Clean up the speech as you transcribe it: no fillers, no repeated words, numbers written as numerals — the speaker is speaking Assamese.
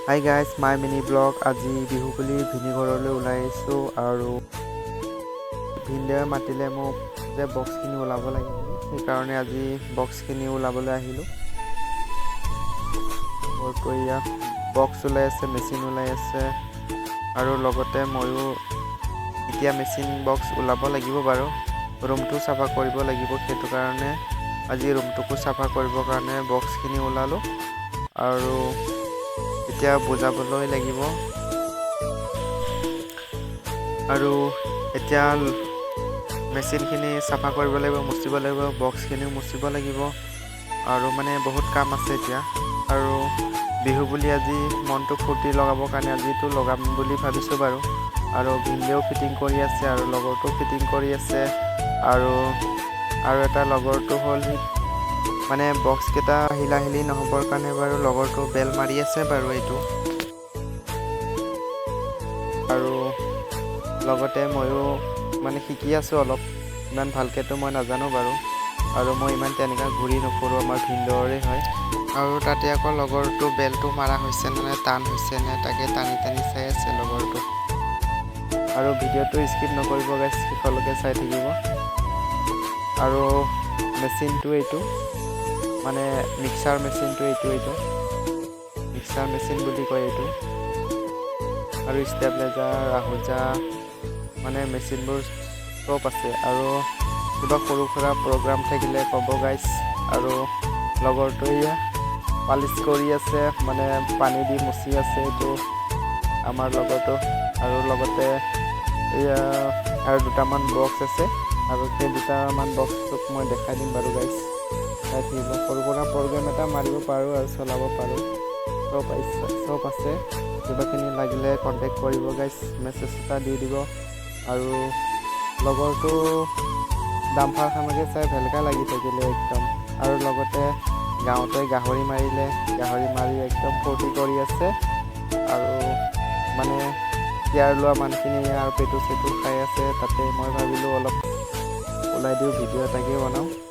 Hi guys, my mini blog. আজি বিহু বুলি ভিনি ঘৰলৈ ওলাই আহিছোঁ আৰু ভিনদেৱে মাতিলে মোক যে বক্সখিনি ওলাব লাগে বুলি, সেইকাৰণে আজি বক্সখিনি ওলাবলৈ আহিলোঁ। ঘৰটো ইয়াত বক্স ওলাই আছে, মেচিন ওলাই আছে আৰু লগতে ময়ো এতিয়া মেচিন বক্স ওলাব লাগিব বাৰু। ৰুমটো চাফা কৰিব লাগিব, সেইটো কাৰণে আজি ৰুমটোকো চাফা কৰিবৰ কাৰণে বক্সখিনি ওলালোঁ আৰু এতিয়া বুজাবলৈ লাগিব আৰু এতিয়া মেচিনখিনি চাফা কৰিব লাগিব, মুচিব লাগিব, বক্সখিনিও মুচিব লাগিব আৰু মানে বহুত কাম আছে এতিয়া। আৰু বিহু বুলি আজি মনটো ফূৰ্তি লগাবৰ কাৰণে আজিতো লগাম বুলি ভাবিছোঁ বাৰু। আৰু ভিনদেউ ফিটিং কৰি আছে আৰু লগৰটো ফিটিং কৰি আছে আৰু এটা লগৰটো হ'ল মানে বক্সকেইটা হিলাহিলি নহ'বৰ কাৰণে বাৰু লগৰটো বেল মাৰি আছে বাৰু এইটো। আৰু লগতে ময়ো মানে শিকি আছোঁ অলপ, ইমান ভালকৈতো মই নাজানো বাৰু। আৰু মই ইমান তেনেকৈ ঘূৰি নুফুৰোঁ, আমাৰ ভিনদেউৰে হয়। আৰু তাতে আকৌ লগৰটো বেলটো মাৰা হৈছে নে টান হৈছে নে তাকে টানি চাই আছে লগৰটো। আৰু ভিডিঅ'টো স্কিপ নকৰিব গাইজ, শেষলৈকে চাই থাকিব। আৰু মেচিনটো এইটো মানে মিক্সাৰ মেচিনটো এইটো মিক্সাৰ মেচিন বুলি কয় এইটো। আৰু ষ্টেবিলাইজাৰ, আহুজা মানে মেচিনবোৰ চব আছে। আৰু কিবা সৰু সুৰা প্ৰগ্ৰাম থাকিলে ক'ব গাইজ। আৰু লগৰটোৱে পালিচ কৰি আছে, মানে পানী দি মুচি আছে এইটো আমাৰ লগৰটো। আৰু লগতে এয়া আৰু দুটামান বক্স আছে আৰু সেই দুটামান বক্সটোক মই দেখাই দিম বাৰু গাইজ, চাই থাকিব। সৰু সুৰা প্ৰগ্ৰেম এটা মাৰিব পাৰোঁ আৰু চলাব পাৰোঁ, চব আছে। কিবাখিনি লাগিলে কণ্টেক্ট কৰিব গাইজ, মেছেজ এটা দি দিব। আৰু লগৰটো ডাম্পাৰখনকে চাই ভেলকা লাগি থাকিলে একদম। আৰু লগতে গাঁৱতে গাহৰি মাৰিলে, গাহৰি মাৰি একদম ফূৰ্তি কৰি আছে। আৰু মানে কেয়াৰ লোৱা মানুহখিনি আৰু পেটু চেটু খাই আছে। তাতে মই ভাবিলোঁ অলপ ওলাই দিওঁ, ভিডিঅ' এটাকে বনাওঁ।